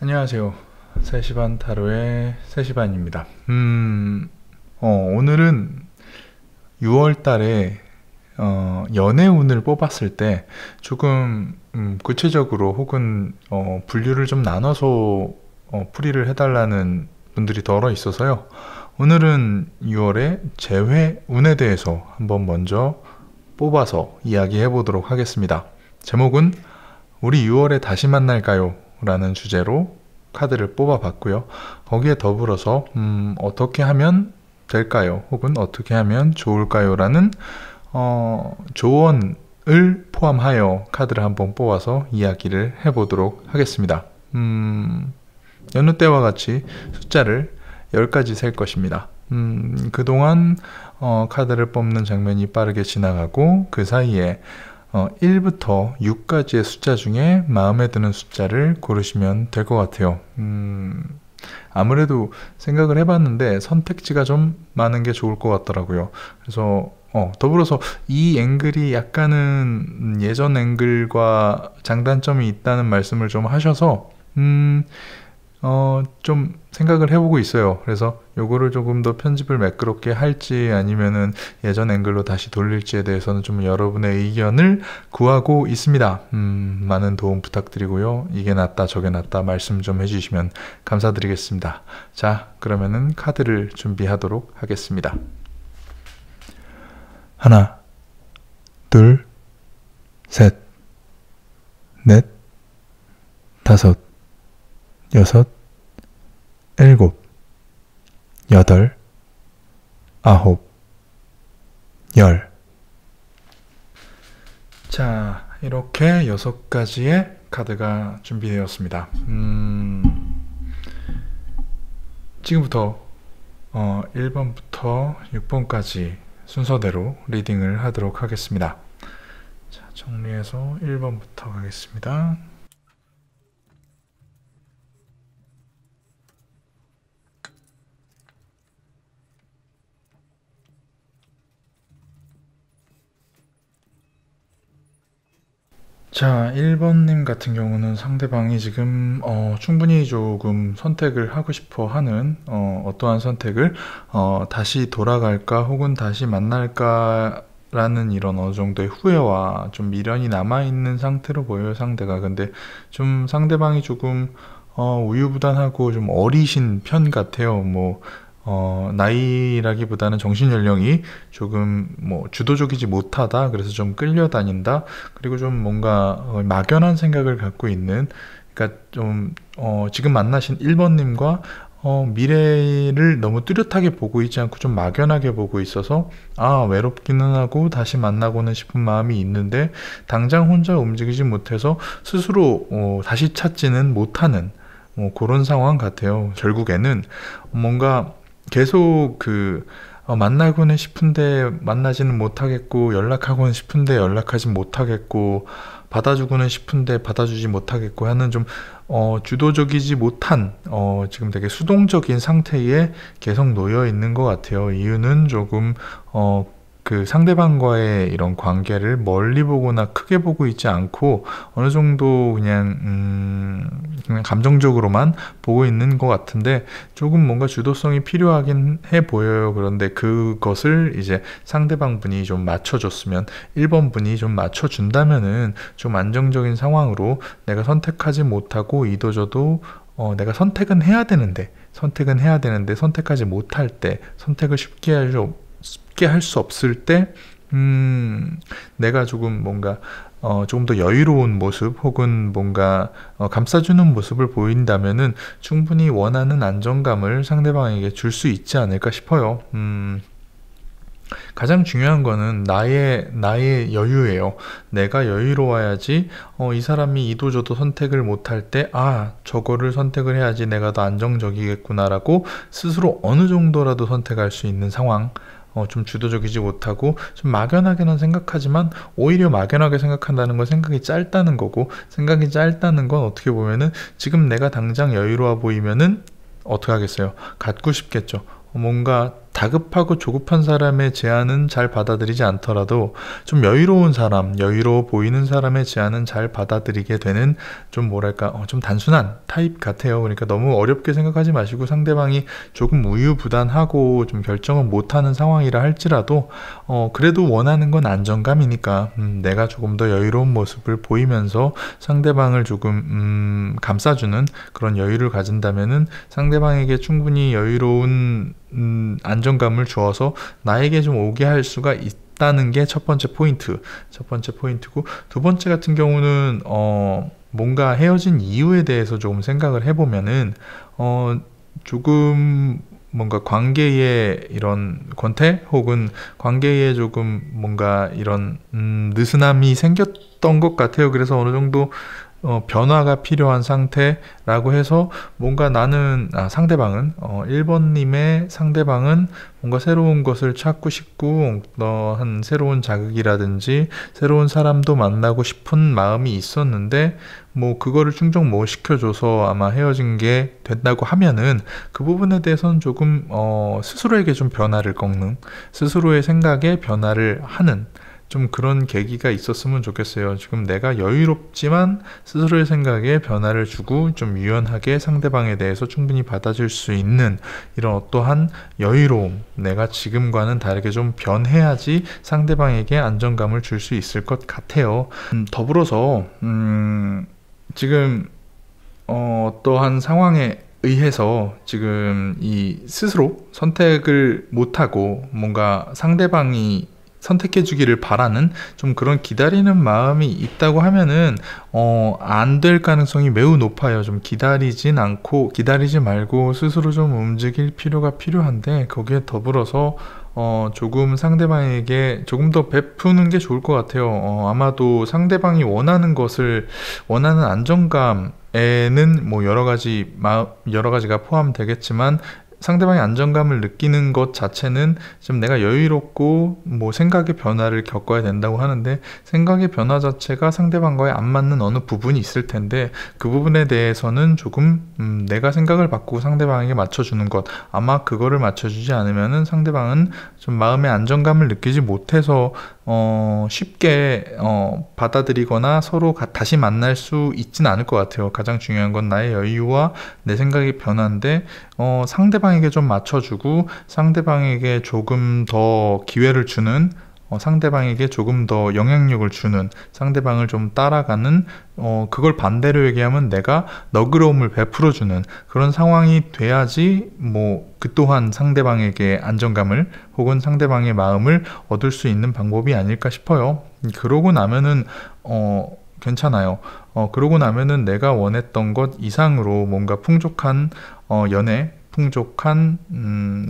안녕하세요. 3시 반 타로의 3시 반입니다. 오늘은 6월 달에 연애 운을 뽑았을 때 조금 구체적으로 혹은 분류를 좀 나눠서 풀이를 해달라는 분들이 덜어 있어서요. 오늘은 6월의 재회 운에 대해서 한번 먼저 뽑아서 이야기해 보도록 하겠습니다. 제목은 우리 6월에 다시 만날까요? 라는 주제로 카드를 뽑아봤고요. 거기에 더불어서 어떻게 하면 될까요? 혹은 어떻게 하면 좋을까요? 라는 조언을 포함하여 카드를 한번 뽑아서 이야기를 해보도록 하겠습니다. 여느 때와 같이 숫자를 10가지 셀 것입니다. 그동안 카드를 뽑는 장면이 빠르게 지나가고 그 사이에 1부터 6까지의 숫자 중에 마음에 드는 숫자를 고르시면 될 것 같아요. 아무래도 생각을 해봤는데 선택지가 좀 많은 게 좋을 것 같더라고요. 그래서 더불어서 이 앵글이 약간은 예전 앵글과 장단점이 있다는 말씀을 좀 하셔서 좀 생각을 해보고 있어요. 그래서 요거를 조금 더 편집을 매끄럽게 할지 아니면은 예전 앵글로 다시 돌릴지에 대해서는 좀 여러분의 의견을 구하고 있습니다. 많은 도움 부탁드리고요. 이게 낫다 저게 낫다 말씀 좀 해주시면 감사드리겠습니다. 자, 그러면은 카드를 준비하도록 하겠습니다. 하나, 둘, 셋, 넷, 다섯, 여섯, 일곱, 여덟, 아홉, 열. 자, 이렇게 6가지의 카드가 준비되었습니다. 지금부터 1번부터 6번까지 순서대로 리딩을 하도록 하겠습니다. 자, 정리해서 1번부터 가겠습니다. 자, 1번님 같은 경우는 상대방이 지금 충분히 조금 선택을 하고 싶어 하는 어떠한 선택을 다시 돌아갈까 혹은 다시 만날까 라는 이런 어느 정도의 후회와 좀 미련이 남아있는 상태로 보여요, 상대가. 근데 좀 상대방이 조금 우유부단하고 좀 어리신 편 같아요. 나이라기보다는 정신연령이 조금 주도적이지 못하다. 그래서 좀 끌려다닌다. 그리고 좀 뭔가 막연한 생각을 갖고 있는, 그러니까 좀 지금 만나신 1번님과 미래를 너무 뚜렷하게 보고 있지 않고 좀 막연하게 보고 있어서 외롭기는 하고 다시 만나고는 싶은 마음이 있는데 당장 혼자 움직이지 못해서 스스로 다시 찾지는 못하는 그런 상황 같아요. 결국에는 뭔가 계속 만나고는 싶은데 만나지는 못하겠고, 연락하고는 싶은데 연락하지 못하겠고, 받아주고는 싶은데 받아주지 못하겠고 하는 좀 주도적이지 못한 지금 되게 수동적인 상태에 계속 놓여 있는 것 같아요. 이유는 조금 그 상대방과의 이런 관계를 멀리 보거나 크게 보고 있지 않고 어느 정도 그냥 감정적으로만 보고 있는 것 같은데 조금 뭔가 주도성이 필요하긴 해 보여요. 그런데 그것을 이제 상대방 분이 좀 맞춰줬으면, 1번 분이 좀 맞춰준다면은 좀 안정적인 상황으로 내가 선택하지 못하고 이도저도 내가 선택은 해야 되는데 선택하지 못할 때, 선택을 쉽게 할 수 없을 때 내가 조금 뭔가 조금 더 여유로운 모습 혹은 뭔가 감싸주는 모습을 보인다면은 충분히 원하는 안정감을 상대방에게 줄 수 있지 않을까 싶어요. 가장 중요한 거는 나의 여유예요. 내가 여유로워야지 이 사람이 이도저도 선택을 못할 때 저거를 선택을 해야지 내가 더 안정적이겠구나라고 스스로 어느 정도라도 선택할 수 있는 상황. 좀 주도적이지 못하고 좀 막연하게는 생각하지만 오히려 막연하게 생각한다는 건 생각이 짧다는 거고, 생각이 짧다는 건 어떻게 보면은 지금 내가 당장 여유로워 보이면은 어떻게 하겠어요? 갖고 싶겠죠. 뭔가 다급하고 조급한 사람의 제안은 잘 받아들이지 않더라도 좀 여유로운 사람, 여유로워 보이는 사람의 제안은 잘 받아들이게 되는 좀 뭐랄까 좀 단순한 타입 같아요. 그러니까 너무 어렵게 생각하지 마시고 상대방이 조금 우유부단하고 좀 결정을 못하는 상황이라 할지라도 그래도 원하는 건 안정감이니까 내가 조금 더 여유로운 모습을 보이면서 상대방을 조금 감싸주는 그런 여유를 가진다면은 상대방에게 충분히 여유로운 안정감을 주어서 나에게 좀 오게 할 수가 있다는 게 첫 번째 포인트고, 두 번째 같은 경우는 뭔가 헤어진 이유에 대해서 조금 생각을 해보면은 조금 뭔가 관계에 이런 권태 혹은 관계에 조금 뭔가 이런 느슨함이 생겼던 것 같아요. 그래서 어느 정도 변화가 필요한 상태라고 해서 뭔가 상대방은 1번님의 상대방은 뭔가 새로운 것을 찾고 싶고 한 새로운 자극이라든지 새로운 사람도 만나고 싶은 마음이 있었는데 뭐 그거를 충족 못 시켜줘서 아마 헤어진 게 된다고 하면은 그 부분에 대해서는 조금 스스로에게 좀 변화를 꺾는, 스스로의 생각에 변화를 하는 좀 그런 계기가 있었으면 좋겠어요. 지금 내가 여유롭지만 스스로의 생각에 변화를 주고 좀 유연하게 상대방에 대해서 충분히 받아줄 수 있는 이런 어떠한 여유로움, 내가 지금과는 다르게 좀 변해야지 상대방에게 안정감을 줄 수 있을 것 같아요. 더불어서 지금 어떠한 상황에 의해서 지금 이 스스로 선택을 못하고 뭔가 상대방이 선택해 주기를 바라는 좀 그런 기다리는 마음이 있다고 하면은 안 될 가능성이 매우 높아요. 좀 기다리지 말고 스스로 좀 움직일 필요가 필요한데, 거기에 더불어서 조금 상대방에게 조금 더 베푸는 게 좋을 것 같아요. 아마도 상대방이 원하는 안정감에는 뭐 여러 가지가 포함되겠지만, 상대방이 안정감을 느끼는 것 자체는 좀 내가 여유롭고 뭐 생각의 변화를 겪어야 된다고 하는데, 생각의 변화 자체가 상대방과의 안 맞는 어느 부분이 있을 텐데, 그 부분에 대해서는 조금 내가 생각을 바꾸고 상대방에게 맞춰주는 것, 아마 그거를 맞춰주지 않으면은 상대방은 좀 마음의 안정감을 느끼지 못해서 쉽게 받아들이거나 서로 다시 만날 수 있진 않을 것 같아요. 가장 중요한 건 나의 여유와 내 생각의 변화인데, 상대방에게 좀 맞춰주고 상대방에게 조금 더 기회를 주는, 상대방에게 조금 더 영향력을 주는, 상대방을 좀 따라가는, 그걸 반대로 얘기하면 내가 너그러움을 베풀어주는 그런 상황이 돼야지 뭐 그 또한 상대방에게 안정감을 혹은 상대방의 마음을 얻을 수 있는 방법이 아닐까 싶어요. 그러고 나면은 괜찮아요. 그러고 나면은 내가 원했던 것 이상으로 뭔가 풍족한 연애, 풍족한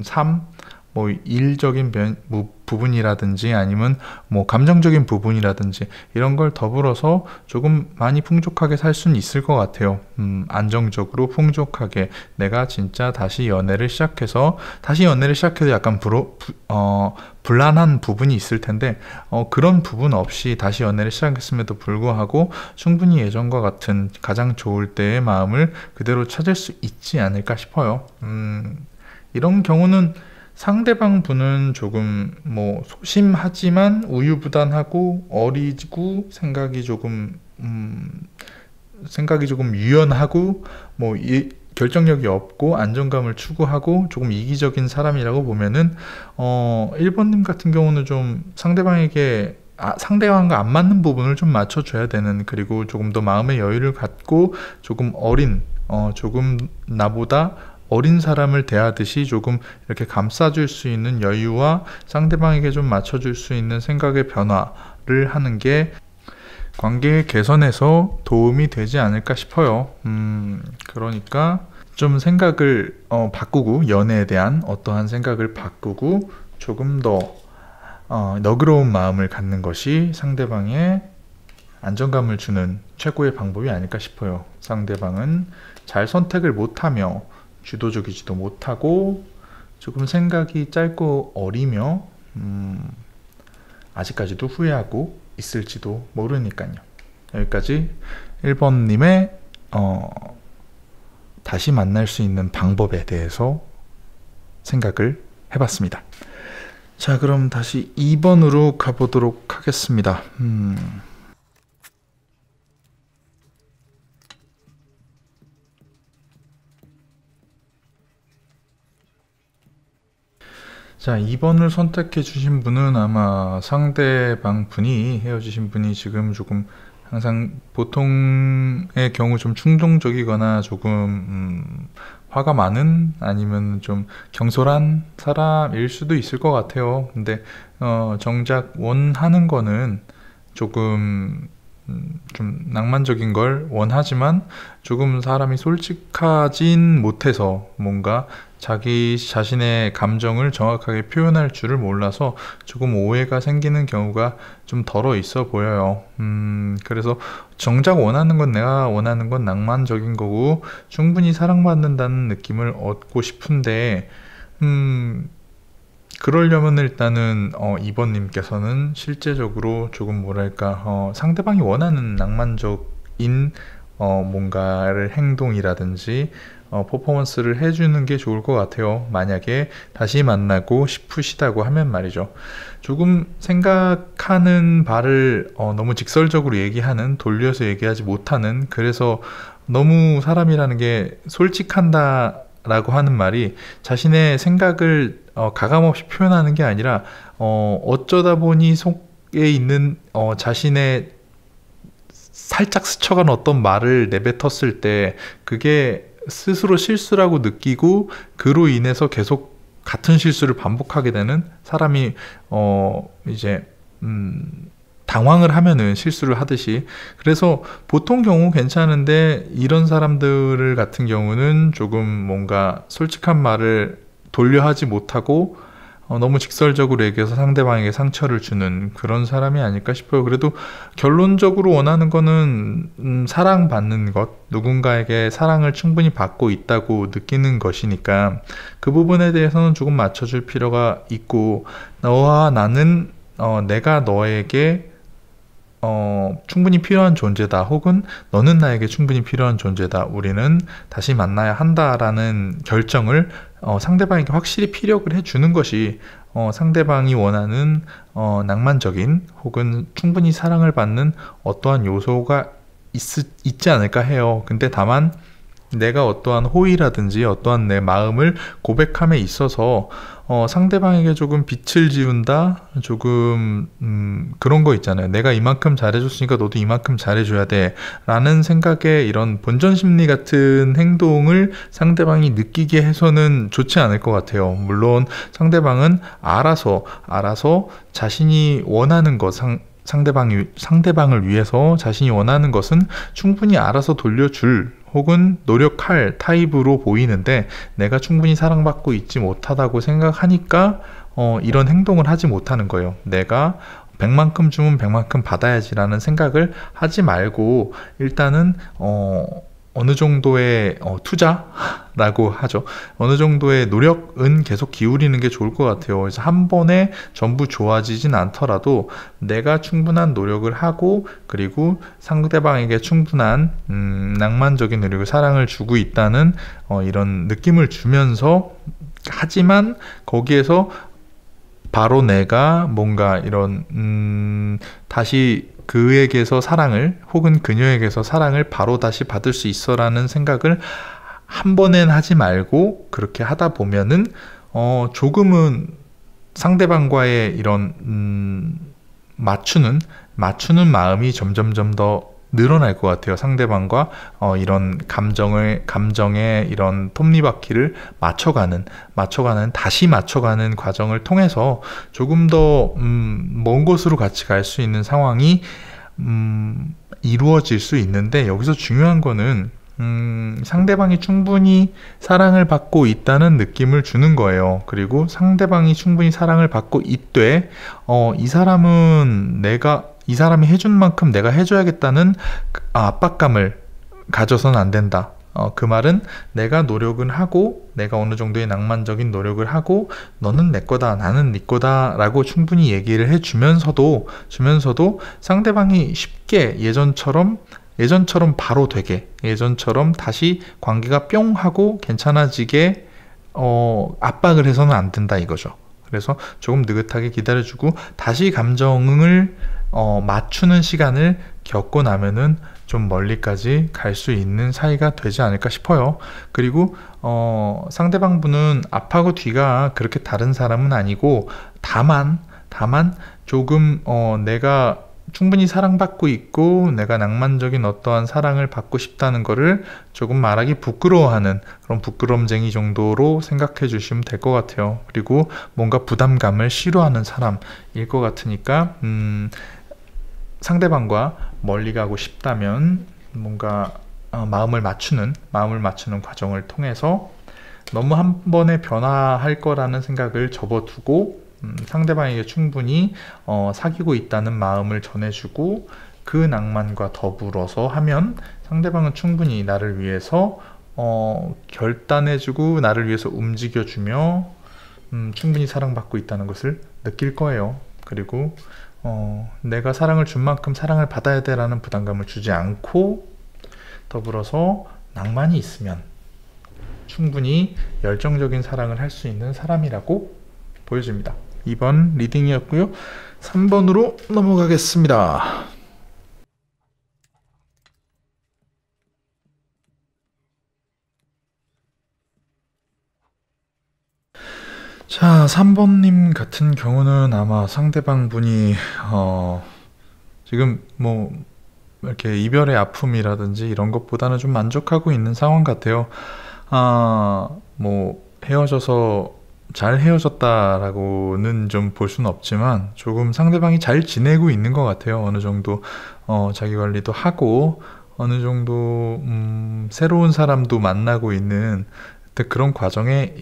삶, 뭐 일적인 부분이라든지 아니면 뭐 감정적인 부분이라든지 이런 걸 더불어서 조금 많이 풍족하게 살 수는 있을 것 같아요. 안정적으로 풍족하게 내가 진짜 다시 연애를 시작해서 약간 불안한 부분이 있을 텐데, 그런 부분 없이 다시 연애를 시작했음에도 불구하고 충분히 예전과 같은 가장 좋을 때의 마음을 그대로 찾을 수 있지 않을까 싶어요. 이런 경우는 상대방 분은 조금 뭐 소심하지만 우유부단하고 어리고 생각이 조금 유연하고 뭐 결정력이 없고 안정감을 추구하고 조금 이기적인 사람이라고 보면은 1번님 같은 경우는 좀 상대방과 안 맞는 부분을 좀 맞춰줘야 되는, 그리고 조금 더 마음의 여유를 갖고 조금 조금 나보다 어린 사람을 대하듯이 조금 이렇게 감싸줄 수 있는 여유와 상대방에게 좀 맞춰줄 수 있는 생각의 변화를 하는 게 관계 개선에서 도움이 되지 않을까 싶어요. 그러니까 좀 생각을 바꾸고, 연애에 대한 어떠한 생각을 바꾸고 조금 더 너그러운 마음을 갖는 것이 상대방의 안정감을 주는 최고의 방법이 아닐까 싶어요. 상대방은 잘 선택을 못하며 주도적이지도 못하고 조금 생각이 짧고 어리며 아직까지도 후회하고 있을지도 모르니까요. 여기까지 1번님의 다시 만날 수 있는 방법에 대해서 생각을 해봤습니다. 자, 그럼 다시 2번으로 가보도록 하겠습니다. 자, 2번을 선택해 주신 분은 아마 상대방 분이, 헤어지신 분이 지금 조금 항상 보통의 경우 좀 충동적이거나 조금 화가 많은, 아니면 좀 경솔한 사람일 수도 있을 것 같아요. 근데 정작 원하는 거는 조금 좀 낭만적인 걸 원하지만 조금 사람이 솔직하진 못해서 뭔가 자기 자신의 감정을 정확하게 표현할 줄을 몰라서 조금 오해가 생기는 경우가 좀 덜어 있어 보여요. 그래서 정작 원하는 건, 내가 원하는 건 낭만적인 거고 충분히 사랑받는다는 느낌을 얻고 싶은데, 그러려면 일단은 2번님께서는 실제적으로 조금 뭐랄까, 상대방이 원하는 낭만적인 뭔가를, 행동이라든지 퍼포먼스를 해주는 게 좋을 것 같아요. 만약에 다시 만나고 싶으시다고 하면 말이죠. 조금 생각하는 바를 너무 직설적으로 얘기하는, 돌려서 얘기하지 못하는, 그래서 너무 사람이라는 게 솔직한다 라고 하는 말이 자신의 생각을 가감없이 표현하는 게 아니라 어쩌다 보니 속에 있는 자신의 살짝 스쳐간 어떤 말을 내뱉었을 때 그게 스스로 실수라고 느끼고 그로 인해서 계속 같은 실수를 반복하게 되는 사람이 이제 당황을 하면은 실수를 하듯이, 그래서 보통 경우 괜찮은데 이런 사람들 같은 경우는 조금 뭔가 솔직한 말을 돌려 하지 못하고 너무 직설적으로 얘기해서 상대방에게 상처를 주는 그런 사람이 아닐까 싶어요. 그래도 결론적으로 원하는 거는 사랑받는 것, 누군가에게 사랑을 충분히 받고 있다고 느끼는 것이니까 그 부분에 대해서는 조금 맞춰줄 필요가 있고, 너와 나는 내가 너에게 충분히 필요한 존재다, 혹은 너는 나에게 충분히 필요한 존재다, 우리는 다시 만나야 한다라는 결정을 상대방에게 확실히 피력을 해주는 것이 상대방이 원하는 낭만적인 혹은 충분히 사랑을 받는 어떠한 요소가 있지 않을까 해요. 근데 다만 내가 어떠한 호의라든지 어떠한 내 마음을 고백함에 있어서 상대방에게 조금 빛을 지운다, 조금 그런 거 있잖아요. 내가 이만큼 잘해줬으니까 너도 이만큼 잘해줘야 돼 라는 생각에 이런 본전 심리 같은 행동을 상대방이 느끼게 해서는 좋지 않을 것 같아요. 물론 상대방은 알아서 자신이 원하는 것, 상대방을 위해서 자신이 원하는 것은 충분히 알아서 돌려줄 혹은 노력할 타입으로 보이는데, 내가 충분히 사랑받고 있지 못하다고 생각하니까 이런 행동을 하지 못하는 거예요. 내가 100만큼 주면 100만큼 받아야지라는 생각을 하지 말고 일단은 어느 정도의 투자라고 하죠. 어느 정도의 노력은 계속 기울이는 게 좋을 것 같아요. 그래서 한 번에 전부 좋아지진 않더라도 내가 충분한 노력을 하고, 그리고 상대방에게 충분한 낭만적인, 그리고 사랑을 주고 있다는 이런 느낌을 주면서, 하지만 거기에서 바로 내가 뭔가 이런 다시 그에게서 사랑을, 혹은 그녀에게서 사랑을 바로 다시 받을 수 있어 라는 생각을 한 번엔 하지 말고, 그렇게 하다 보면은 조금은 상대방과의 이런 맞추는 마음이 점점점 더 늘어날 것 같아요. 상대방과 이런 감정의 이런 톱니바퀴를 다시 맞춰가는 과정을 통해서 조금 더 먼 곳으로 같이 갈 수 있는 상황이 이루어질 수 있는데, 여기서 중요한 거는 상대방이 충분히 사랑을 받고 있다는 느낌을 주는 거예요. 그리고 상대방이 충분히 사랑을 받고 있되 이 사람이 해준 만큼 내가 해줘야겠다는 압박감을 가져서는 안 된다. 그 말은 내가 노력은 하고, 내가 어느 정도의 낭만적인 노력을 하고, 너는 내 거다, 나는 네 거다 라고 충분히 얘기를 해주면서도 상대방이 쉽게 예전처럼 바로 되게, 예전처럼 다시 관계가 뿅 하고 괜찮아지게 압박을 해서는 안 된다 이거죠. 그래서 조금 느긋하게 기다려주고 다시 감정을 맞추는 시간을 겪고 나면은 좀 멀리까지 갈 수 있는 사이가 되지 않을까 싶어요. 그리고 상대방 분은 앞하고 뒤가 그렇게 다른 사람은 아니고 다만 조금 내가 충분히 사랑받고 있고 내가 낭만적인 어떠한 사랑을 받고 싶다는 거를 조금 말하기 부끄러워하는 그런 부끄럼쟁이 정도로 생각해 주시면 될 것 같아요. 그리고 뭔가 부담감을 싫어하는 사람일 것 같으니까 상대방과 멀리 가고 싶다면 뭔가 마음을 맞추는 과정을 통해서 너무 한 번에 변화할 거라는 생각을 접어두고 상대방에게 충분히 사귀고 있다는 마음을 전해주고 그 낭만과 더불어서 하면 상대방은 충분히 나를 위해서 결단해주고 나를 위해서 움직여주며 충분히 사랑받고 있다는 것을 느낄 거예요. 그리고 내가 사랑을 준 만큼 사랑을 받아야 돼 라는 부담감을 주지 않고 더불어서 낭만이 있으면 충분히 열정적인 사랑을 할 수 있는 사람이라고 보여집니다. 2번 리딩이었고요. 3번으로 넘어가겠습니다. 자, 3번님 같은 경우는 아마 상대방 분이 지금 뭐 이렇게 이별의 아픔이라든지 이런 것보다는 좀 만족하고 있는 상황 같아요. 뭐 헤어져서 잘 헤어졌다라고는 좀 볼 수는 없지만 조금 상대방이 잘 지내고 있는 것 같아요. 어느 정도 자기 관리도 하고 어느 정도 새로운 사람도 만나고 있는 그런 과정에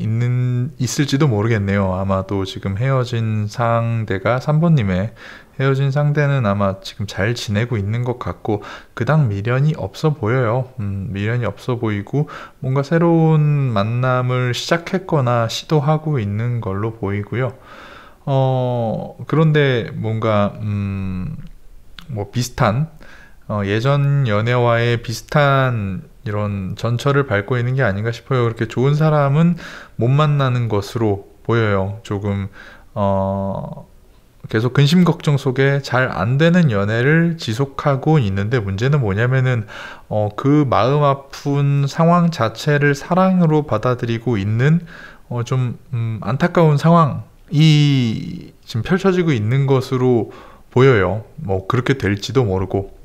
있을지도 모르겠네요. 아마도 지금 헤어진 상대가 3번님의 헤어진 상대는 아마 지금 잘 지내고 있는 것 같고 그닥 미련이 없어 보여요. 미련이 없어 보이고 뭔가 새로운 만남을 시작했거나 시도하고 있는 걸로 보이고요. 그런데 뭔가 뭐 비슷한 예전 연애와의 비슷한 이런 전철을 밟고 있는 게 아닌가 싶어요. 그렇게 좋은 사람은 못 만나는 것으로 보여요. 조금 계속 근심 걱정 속에 잘 안 되는 연애를 지속하고 있는데 문제는 뭐냐면은 그 마음 아픈 상황 자체를 사랑으로 받아들이고 있는 좀 안타까운 상황이 지금 펼쳐지고 있는 것으로 보여요. 뭐 그렇게 될지도 모르고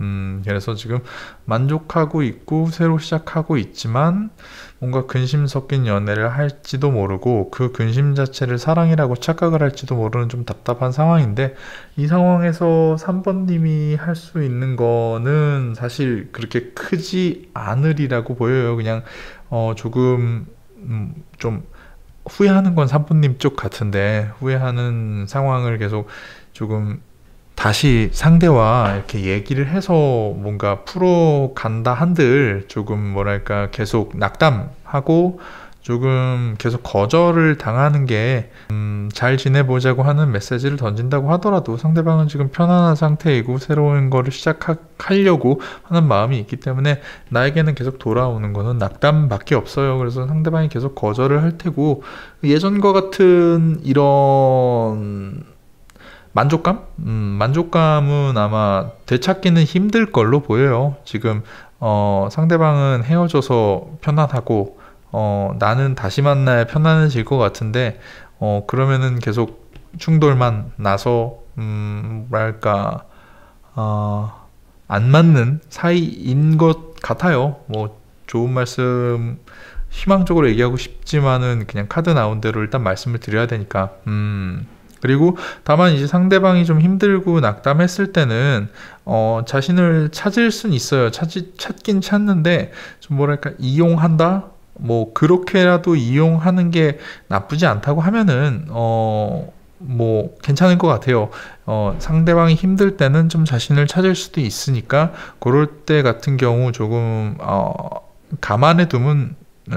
그래서 지금 만족하고 있고 새로 시작하고 있지만 뭔가 근심 섞인 연애를 할지도 모르고 그 근심 자체를 사랑이라고 착각을 할지도 모르는 좀 답답한 상황인데 이 상황에서 3번님이 할 수 있는 거는 사실 그렇게 크지 않으리라고 보여요. 그냥 조금 좀 후회하는 건 3번님 쪽 같은데 후회하는 상황을 계속 조금 다시 상대와 이렇게 얘기를 해서 뭔가 풀어간다 한들 조금 뭐랄까 계속 낙담하고 조금 계속 거절을 당하는 게 잘 지내보자고 하는 메시지를 던진다고 하더라도 상대방은 지금 편안한 상태이고 새로운 거를 시작하려고 하는 마음이 있기 때문에 나에게는 계속 돌아오는 거는 낙담밖에 없어요. 그래서 상대방이 계속 거절을 할 테고 예전과 같은 이런 만족감은 아마 되찾기는 힘들 걸로 보여요. 지금 상대방은 헤어져서 편안하고 나는 다시 만나야 편안해질 것 같은데 그러면은 계속 충돌만 나서 뭐랄까 안 맞는 사이인 것 같아요. 뭐 좋은 말씀 희망적으로 얘기하고 싶지만은 그냥 카드 나온 대로 일단 말씀을 드려야 되니까 그리고 다만 이제 상대방이 좀 힘들고 낙담했을 때는 자신을 찾을 순 있어요. 찾긴 찾는데 좀 뭐랄까 이용한다? 뭐 그렇게라도 이용하는 게 나쁘지 않다고 하면은 뭐 괜찮을 것 같아요. 상대방이 힘들 때는 좀 자신을 찾을 수도 있으니까 그럴 때 같은 경우 조금 감안해 두면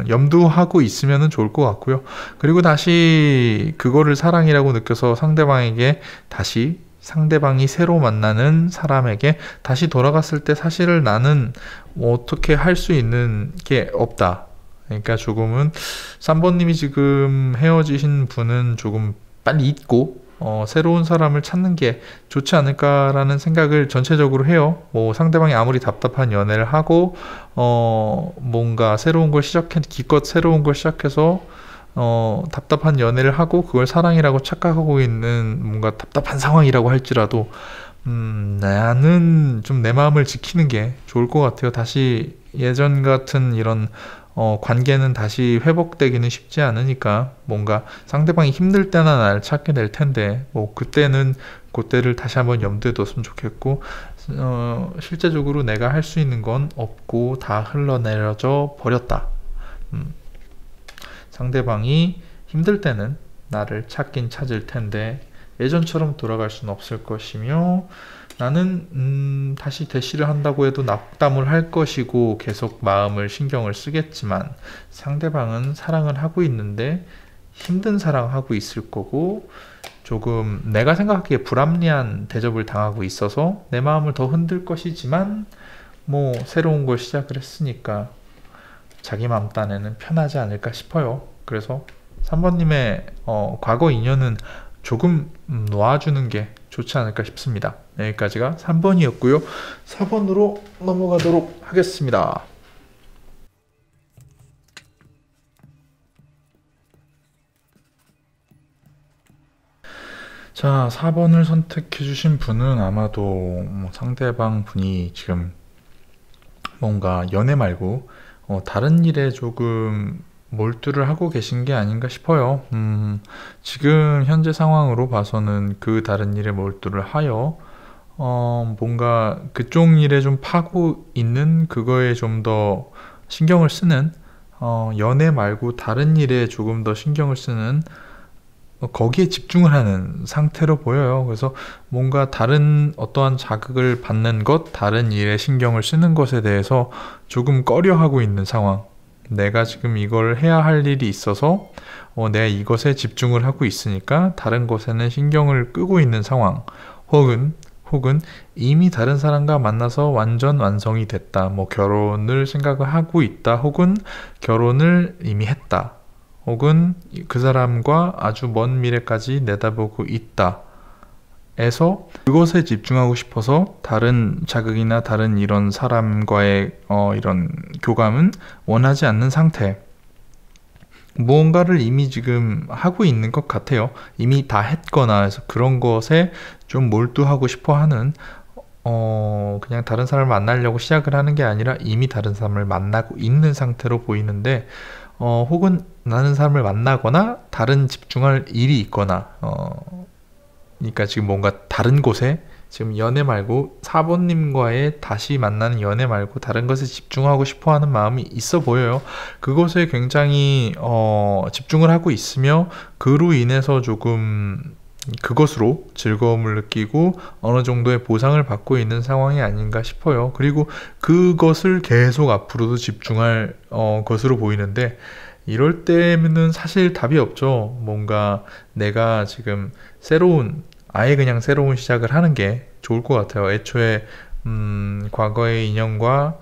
염두하고 있으면 좋을 것 같고요. 그리고 다시 그거를 사랑이라고 느껴서 상대방에게 다시 상대방이 새로 만나는 사람에게 다시 돌아갔을 때 사실은 나는 뭐 어떻게 할 수 있는 게 없다. 그러니까 조금은 3번님이 지금 헤어지신 분은 조금 빨리 잊고 새로운 사람을 찾는 게 좋지 않을까라는 생각을 전체적으로 해요. 뭐 상대방이 아무리 답답한 연애를 하고 뭔가 새로운 걸 기껏 새로운 걸 시작해서 답답한 연애를 하고 그걸 사랑이라고 착각하고 있는 뭔가 답답한 상황이라고 할지라도 나는 좀 내 마음을 지키는 게 좋을 것 같아요. 다시 예전 같은 이런 관계는 다시 회복되기는 쉽지 않으니까 뭔가 상대방이 힘들 때나 날 찾게 될 텐데 뭐 그때는 그때를 다시 한번 염두에 뒀으면 좋겠고 실제적으로 내가 할 수 있는 건 없고 다 흘러내려져 버렸다. 상대방이 힘들 때는 나를 찾긴 찾을 텐데 예전처럼 돌아갈 수는 없을 것이며 나는 다시 대시를 한다고 해도 낙담을 할 것이고 계속 마음을 신경을 쓰겠지만 상대방은 사랑을 하고 있는데 힘든 사랑하고 있을 거고 조금 내가 생각하기에 불합리한 대접을 당하고 있어서 내 마음을 더 흔들 것이지만 뭐 새로운 걸 시작을 했으니까 자기 마음 딴에는 편하지 않을까 싶어요. 그래서 3번님의 과거 인연은 조금 놓아주는 게 좋지 않을까 싶습니다. 여기까지가 3번이었고요. 4번으로 넘어가도록 하겠습니다. 자, 4번을 선택해 주신 분은 아마도 뭐 상대방 분이 지금 뭔가 연애 말고 다른 일에 조금 몰두를 하고 계신 게 아닌가 싶어요. 지금 현재 상황으로 봐서는 그 다른 일에 몰두를 하여 뭔가 그쪽 일에 좀 파고 있는 그거에 좀 더 신경을 쓰는 연애 말고 다른 일에 조금 더 신경을 쓰는 거기에 집중을 하는 상태로 보여요. 그래서 뭔가 다른 어떠한 자극을 받는 것, 다른 일에 신경을 쓰는 것에 대해서 조금 꺼려하고 있는 상황. 내가 지금 이걸 해야 할 일이 있어서 내가 이것에 집중을 하고 있으니까 다른 것에는 신경을 끄고 있는 상황. 혹은 이미 다른 사람과 만나서 완전 완성이 됐다. 뭐 결혼을 생각을 하고 있다. 혹은 결혼을 이미 했다. 혹은 그 사람과 아주 먼 미래까지 내다보고 있다. 에서 그것에 집중하고 싶어서 다른 자극이나 다른 이런 사람과의 이런 교감은 원하지 않는 상태. 무언가를 이미 지금 하고 있는 것 같아요. 이미 다 했거나 해서 그런 것에 좀 몰두하고 싶어 하는 그냥 다른 사람을 만나려고 시작을 하는 게 아니라 이미 다른 사람을 만나고 있는 상태로 보이는데 혹은 나는 사람을 만나거나 다른 집중할 일이 있거나 그러니까 지금 뭔가 다른 곳에 지금 연애 말고 4번님과의 다시 만나는 연애 말고 다른 것에 집중하고 싶어 하는 마음이 있어 보여요. 그것에 굉장히 집중을 하고 있으며 그로 인해서 조금 그것으로 즐거움을 느끼고 어느 정도의 보상을 받고 있는 상황이 아닌가 싶어요. 그리고 그것을 계속 앞으로도 집중할 것으로 보이는데 이럴 때는 사실 답이 없죠. 뭔가 내가 지금 아예 그냥 새로운 시작을 하는 게 좋을 것 같아요. 애초에 과거의 인연과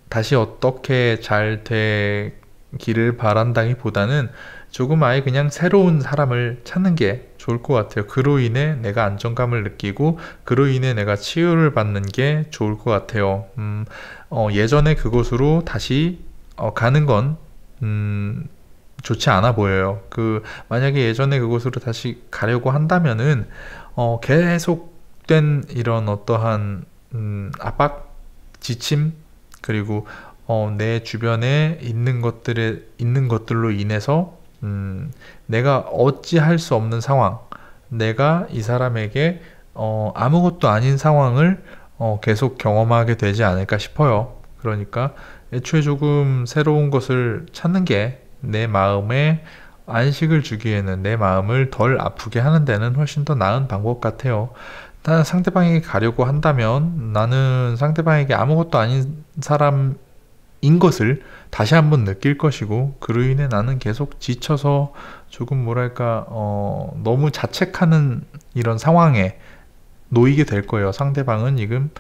다시 어떻게 잘 되기를 바란다기보다는 조금 아예 그냥 새로운 사람을 찾는 게 좋을 것 같아요. 그로 인해 내가 안정감을 느끼고 그로 인해 내가 치유를 받는 게 좋을 것 같아요. 예전에 그곳으로 다시 가는 건 좋지 않아 보여요. 만약에 예전에 그곳으로 다시 가려고 한다면은 계속된 이런 어떠한 압박, 지침, 그리고 내 주변에 있는 것들로 인해서 내가 어찌할 수 없는 상황, 내가 이 사람에게 아무것도 아닌 상황을 계속 경험하게 되지 않을까 싶어요. 그러니까 애초에 조금 새로운 것을 찾는 게 내 마음에 안식을 주기에는 내 마음을 덜 아프게 하는 데는 훨씬 더 나은 방법 같아요. 상대방에게 가려고 한다면 나는 상대방에게 아무것도 아닌 사람인 것을 다시 한번 느낄 것이고 그로 인해 나는 계속 지쳐서 조금 뭐랄까 너무 자책하는 이런 상황에 놓이게 될 거예요. 상대방은 지금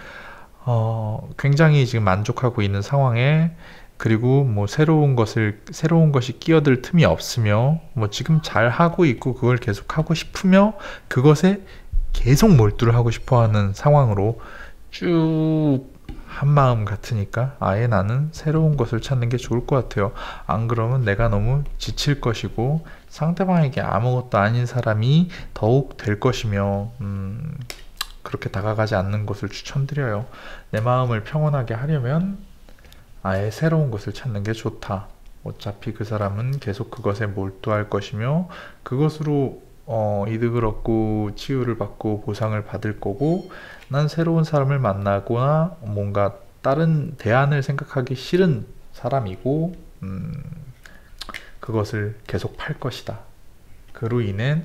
굉장히 지금 만족하고 있는 상황에 그리고 뭐 새로운 것이 끼어들 틈이 없으며, 뭐 지금 잘 하고 있고 그걸 계속 하고 싶으며, 그것에 계속 몰두를 하고 싶어 하는 상황으로 쭉 한 마음 같으니까 아예 나는 새로운 것을 찾는 게 좋을 것 같아요. 안 그러면 내가 너무 지칠 것이고 상대방에게 아무것도 아닌 사람이 더욱 될 것이며, 그렇게 다가가지 않는 것을 추천드려요. 내 마음을 평온하게 하려면 아예 새로운 것을 찾는 게 좋다. 어차피 그 사람은 계속 그것에 몰두할 것이며 그것으로 이득을 얻고 치유를 받고 보상을 받을 거고, 난 새로운 사람을 만나거나 뭔가 다른 대안을 생각하기 싫은 사람이고, 그것을 계속 팔 것이다. 그로 인해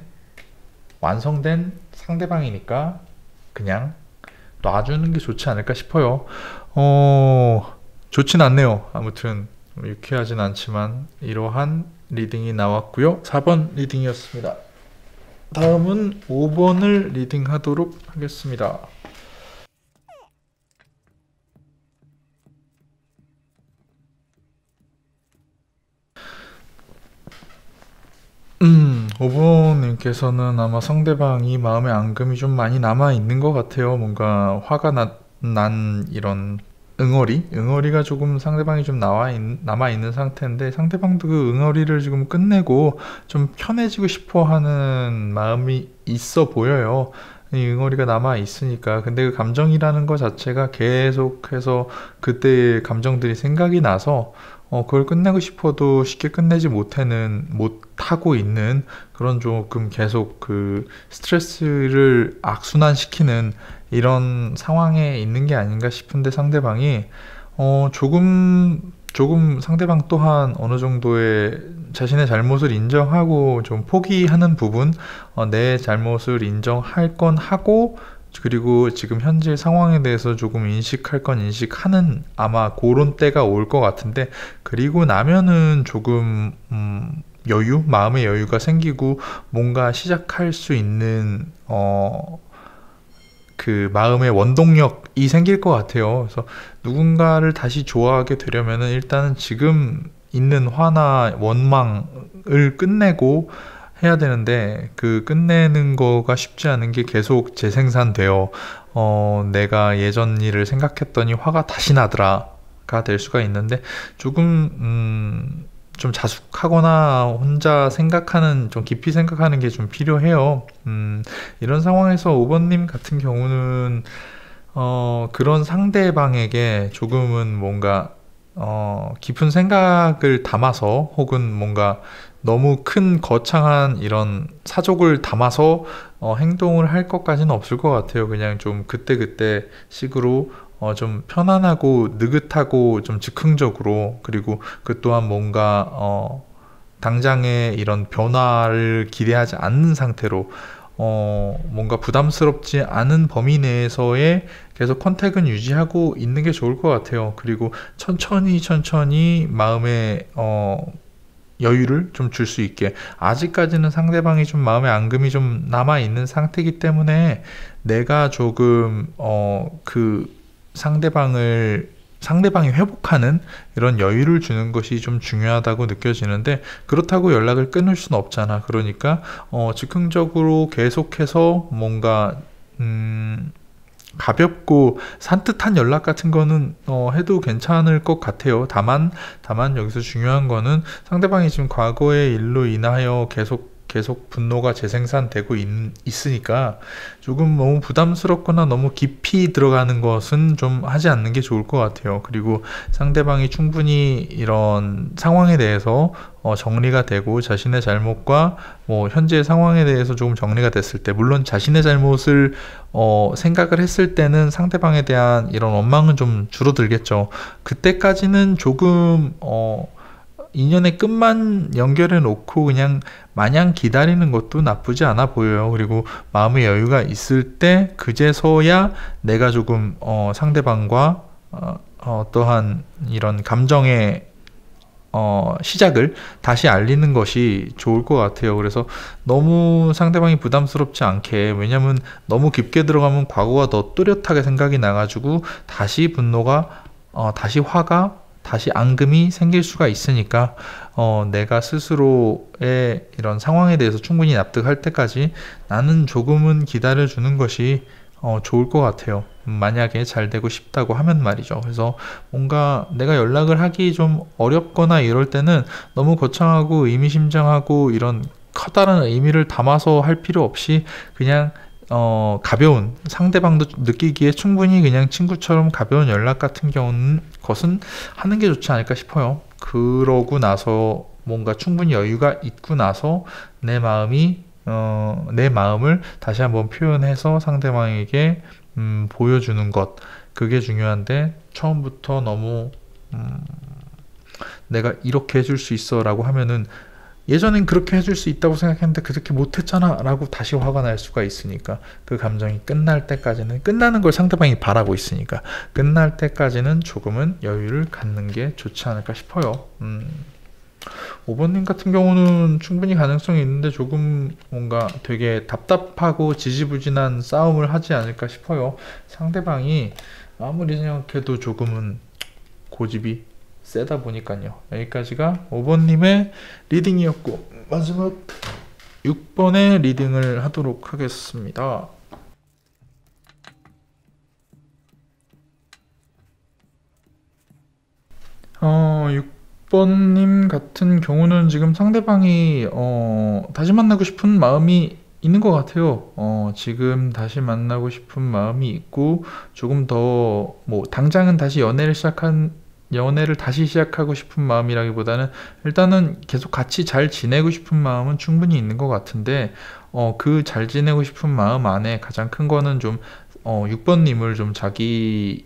완성된 상대방이니까 그냥 놔주는 게 좋지 않을까 싶어요. 좋진 않네요. 아무튼 유쾌하진 않지만 이러한 리딩이 나왔고요. 4번 리딩이었습니다. 다음은 5번을 리딩하도록 하겠습니다. 5번님께서는 아마 상대방이 마음에 앙금이 좀 많이 남아 있는 것 같아요. 뭔가 화가 난 이런 응어리가 조금 상대방이 좀 남아 있는 상태인데, 상대방도 그 응어리를 지금 끝내고 좀 편해지고 싶어 하는 마음이 있어 보여요. 이 응어리가 남아 있으니까. 근데 그 감정이라는 것 자체가 계속해서 그때의 감정들이 생각이 나서 그걸 끝내고 싶어도 쉽게 끝내지 못하고 있는 그런, 조금 계속 그 스트레스를 악순환시키는 이런 상황에 있는 게 아닌가 싶은데, 상대방이 조금 상대방 또한 어느 정도의 자신의 잘못을 인정하고 좀 포기하는 부분, 내 잘못을 인정할 건 하고, 그리고 지금 현재 상황에 대해서 조금 인식할 건 인식하는, 아마 그런 때가 올 것 같은데, 그리고 나면은 조금 마음의 여유가 생기고 뭔가 시작할 수 있는 그 마음의 원동력이 생길 것 같아요. 그래서 누군가를 다시 좋아하게 되려면은 일단은 지금 있는 화나 원망을 끝내고 해야 되는데, 그 끝내는 거가 쉽지 않은 게 계속 재생산되어 내가 예전 일을 생각했더니 화가 다시 나더라가 될 수가 있는데, 조금 좀 자숙하거나 혼자 좀 깊이 생각하는 게 좀 필요해요. 이런 상황에서 5번님 같은 경우는 그런 상대방에게 조금은 뭔가 깊은 생각을 담아서, 혹은 뭔가 너무 큰 거창한 이런 사족을 담아서 행동을 할 것까지는 없을 것 같아요. 그냥 좀 그때그때 식으로 좀 편안하고 느긋하고 좀 즉흥적으로, 그리고 그 또한 뭔가 당장의 이런 변화를 기대하지 않는 상태로 뭔가 부담스럽지 않은 범위 내에서의 계속 컨택은 유지하고 있는 게 좋을 것 같아요. 그리고 천천히 마음의 여유를 좀 줄 수 있게, 아직까지는 상대방이 좀 마음에 앙금이 좀 남아 있는 상태이기 때문에 내가 조금 그 상대방이 회복하는 이런 여유를 주는 것이 좀 중요하다고 느껴지는데, 그렇다고 연락을 끊을 수는 없잖아. 그러니까 즉흥적으로 계속해서 뭔가 가볍고 산뜻한 연락 같은 거는 해도 괜찮을 것 같아요. 다만 여기서 중요한 거는, 상대방이 지금 과거의 일로 인하여 계속 분노가 재생산되고 있으니까 조금 너무 부담스럽거나 너무 깊이 들어가는 것은 좀 하지 않는 게 좋을 것 같아요. 그리고 상대방이 충분히 이런 상황에 대해서 정리가 되고, 자신의 잘못과 뭐 현재의 상황에 대해서 조금 정리가 됐을 때, 물론 자신의 잘못을 생각을 했을 때는 상대방에 대한 이런 원망은 좀 줄어들겠죠. 그때까지는 조금 인연의 끝만 연결해 놓고 그냥 마냥 기다리는 것도 나쁘지 않아 보여요. 그리고 마음의 여유가 있을 때 그제서야 내가 조금 상대방과 어떠한 이런 감정의 시작을 다시 알리는 것이 좋을 것 같아요. 그래서 너무 상대방이 부담스럽지 않게, 왜냐면 너무 깊게 들어가면 과거가 더 뚜렷하게 생각이 나가지고 다시 화가 다시 앙금이 생길 수가 있으니까 내가 스스로의 이런 상황에 대해서 충분히 납득할 때까지 나는 조금은 기다려주는 것이 좋을 것 같아요. 만약에 잘 되고 싶다고 하면 말이죠. 그래서 뭔가 내가 연락을 하기 좀 어렵거나 이럴 때는 너무 거창하고 의미심장하고 이런 커다란 의미를 담아서 할 필요 없이 그냥 가벼운, 상대방도 느끼기에 충분히 그냥 친구처럼 가벼운 연락 같은 것은 하는 게 좋지 않을까 싶어요. 그러고 나서 뭔가 충분히 여유가 있고 나서 내 마음을 다시 한번 표현해서 상대방에게 보여주는 것, 그게 중요한데, 처음부터 너무 내가 이렇게 해줄 수 있어 라고 하면은, 예전엔 그렇게 해줄 수 있다고 생각했는데 그렇게 못했잖아 라고 다시 화가 날 수가 있으니까, 그 감정이 끝날 때까지는, 끝나는 걸 상대방이 바라고 있으니까 끝날 때까지는 조금은 여유를 갖는 게 좋지 않을까 싶어요. 5번님 같은 경우는 충분히 가능성이 있는데 조금 뭔가 되게 답답하고 지지부진한 싸움을 하지 않을까 싶어요. 상대방이 아무리 생각해도 조금은 고집이 세다 보니까요. 여기까지가 5번님의 리딩이었고, 마지막 6번의 리딩을 하도록 하겠습니다. 6번님 같은 경우는 지금 상대방이 다시 만나고 싶은 마음이 있는 것 같아요. 지금 다시 만나고 싶은 마음이 있고, 조금 더 뭐 당장은 다시 연애를 다시 시작하고 싶은 마음이라기보다는 일단은 계속 같이 잘 지내고 싶은 마음은 충분히 있는 것 같은데, 그 잘 지내고 싶은 마음 안에 가장 큰 거는 좀 6번님을 좀 자기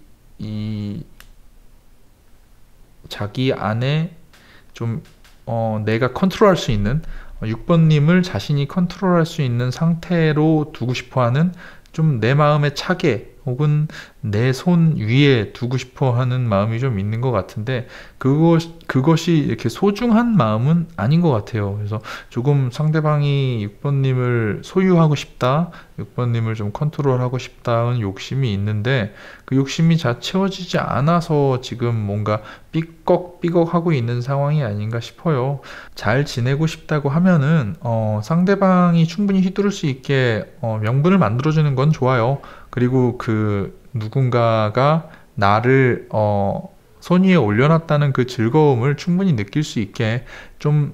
안에 좀 내가 컨트롤할 수 있는, 6번님을 자신이 컨트롤할 수 있는 상태로 두고 싶어하는, 좀 내 마음의 차게 혹은 내 손 위에 두고 싶어하는 마음이 좀 있는 것 같은데, 그것이 이렇게 소중한 마음은 아닌 것 같아요. 그래서 조금 상대방이 6번님을 소유하고 싶다, 6번님을 좀 컨트롤하고 싶다는 욕심이 있는데, 그 욕심이 잘 채워지지 않아서 지금 뭔가 삐걱삐걱하고 있는 상황이 아닌가 싶어요. 잘 지내고 싶다고 하면은 상대방이 충분히 휘두를 수 있게 명분을 만들어주는 건 좋아요. 그리고 그 누군가가 나를 손 위에 올려놨다는 그 즐거움을 충분히 느낄 수 있게 좀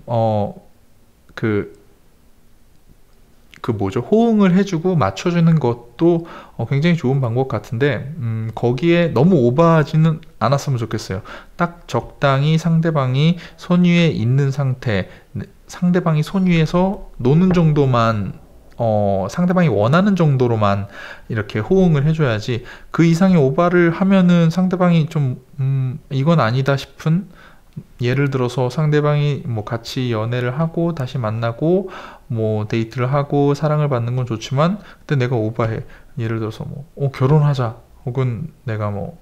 호응을 해주고 맞춰주는 것도 굉장히 좋은 방법 같은데, 거기에 너무 오버하지는 않았으면 좋겠어요. 딱 적당히 상대방이 손 위에 있는 상태, 상대방이 손 위에서 노는 정도만, 상대방이 원하는 정도로만 이렇게 호응을 해줘야지, 그 이상의 오버를 하면은 상대방이 좀 이건 아니다 싶은, 예를 들어서 상대방이 뭐 같이 연애를 하고 다시 만나고 뭐 데이트를 하고 사랑을 받는 건 좋지만, 근데 내가 오버해. 예를 들어서 뭐 결혼하자, 혹은 내가 뭐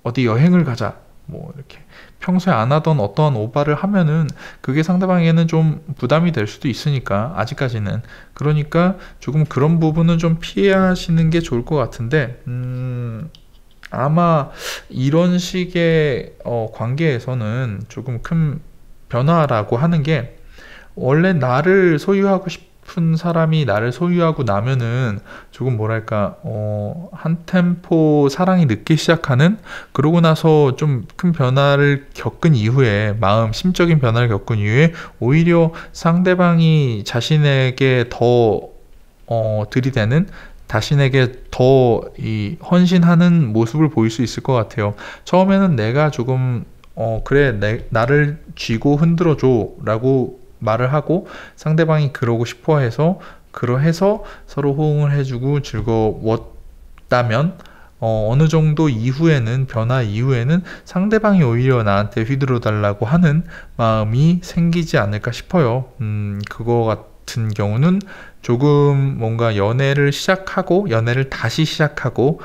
어디 여행을 가자, 뭐 이렇게 평소에 안 하던 어떠한 오바를 하면은 그게 상대방에게는 좀 부담이 될 수도 있으니까, 아직까지는. 그러니까 조금 그런 부분은 좀 피하시는 게 좋을 것 같은데, 아마 이런 식의 관계에서는 조금 큰 변화라고 하는 게, 원래 나를 소유하고 싶은 사람이 나를 소유하고 나면은 조금 뭐랄까, 한 템포 사랑이 늦게 시작하는, 그러고 나서 좀 큰 변화를 겪은 이후에, 심적인 변화를 겪은 이후에 오히려 상대방이 자신에게 더 들이대는, 자신에게 더 헌신하는 모습을 보일 수 있을 것 같아요. 처음에는 내가 조금 그래, 나를 쥐고 흔들어줘 라고 말을 하고, 상대방이 그러고 싶어 해서 서로 호응을 해주고 즐거웠다면, 어느 정도 이후에는, 변화 이후에는 상대방이 오히려 나한테 휘두르 달라고 하는 마음이 생기지 않을까 싶어요. 그거 같은 경우는 조금 뭔가 연애를 다시 시작하고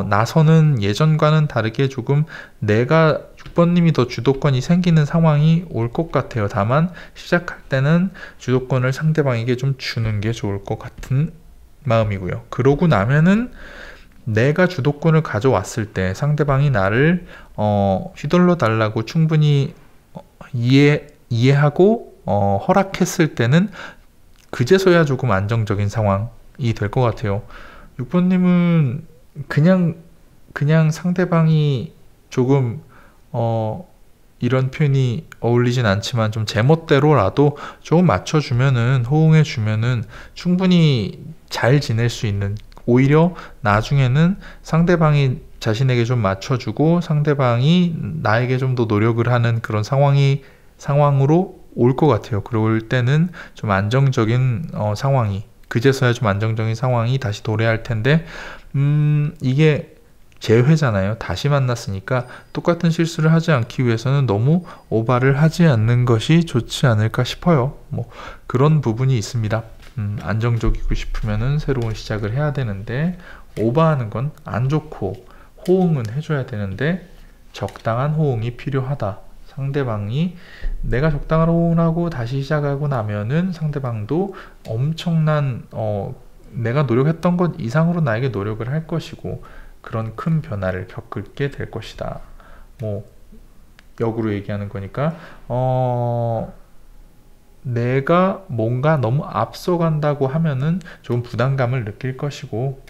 나서는, 예전과는 다르게 조금 내가 6번님이 더 주도권이 생기는 상황이 올 것 같아요. 다만 시작할 때는 주도권을 상대방에게 좀 주는 게 좋을 것 같은 마음이고요. 그러고 나면은 내가 주도권을 가져왔을 때 상대방이 나를 휘둘러 달라고 충분히 이해하고 허락했을 때는 그제서야 조금 안정적인 상황이 될 것 같아요. 6번님은 그냥 상대방이 조금 이런 표현이 어울리진 않지만 좀 제멋대로라도 조금 맞춰주면은, 호응해주면은 충분히 잘 지낼 수 있는, 오히려 나중에는 상대방이 자신에게 좀 맞춰주고 상대방이 나에게 좀 더 노력을 하는 그런 상황으로 올 것 같아요. 그럴 때는 좀 안정적인 상황이, 그제서야 좀 안정적인 상황이 다시 도래할 텐데, 이게 재회잖아요. 다시 만났으니까 똑같은 실수를 하지 않기 위해서는 너무 오바를 하지 않는 것이 좋지 않을까 싶어요. 뭐 그런 부분이 있습니다. 안정적이고 싶으면은 새로운 시작을 해야 되는데, 오바하는 건 안 좋고, 호응은 해줘야 되는데 적당한 호응이 필요하다. 상대방이, 내가 적당한 호응을 하고 다시 시작하고 나면은 상대방도 엄청난 내가 노력했던 것 이상으로 나에게 노력을 할 것이고, 그런 큰 변화를 겪게 될 것이다. 뭐 역으로 얘기하는 거니까 내가 뭔가 너무 앞서간다고 하면은 조금 부담감을 느낄 것이고,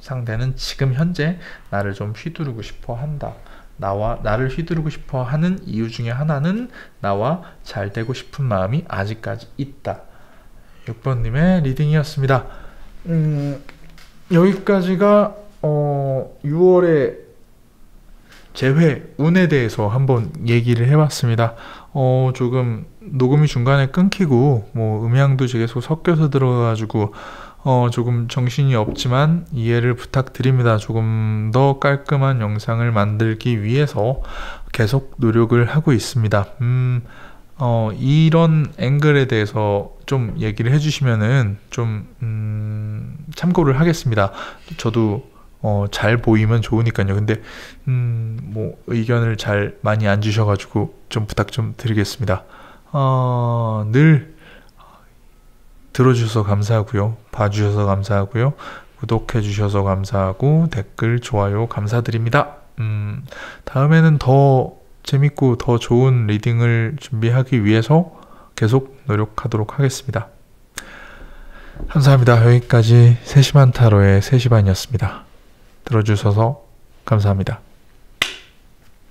상대는 지금 현재 나를 좀 휘두르고 싶어 한다. 나를 휘두르고 싶어 하는 이유 중에 하나는 나와 잘 되고 싶은 마음이 아직까지 있다. 6번님의 리딩이었습니다. 여기까지가 6월의 재회 운에 대해서 한번 얘기를 해봤습니다. 조금 녹음이 중간에 끊기고 음향도 계속 섞여서 들어가지고 조금 정신이 없지만 이해를 부탁드립니다. 조금 더 깔끔한 영상을 만들기 위해서 계속 노력을 하고 있습니다. 이런 앵글에 대해서 좀 얘기를 해주시면은 좀 참고를 하겠습니다. 저도 잘 보이면 좋으니까요. 근데 의견을 잘 많이 안 주셔가지고 좀 부탁 좀 드리겠습니다. 늘 들어주셔서 감사하고요, 봐주셔서 감사하고요, 구독해주셔서 감사하고 댓글, 좋아요 감사드립니다. 다음에는 더 재밌고 더 좋은 리딩을 준비하기 위해서 계속 노력하도록 하겠습니다. 감사합니다. 여기까지 세시반 타로의 세시반이었습니다. 들어주셔서 감사합니다.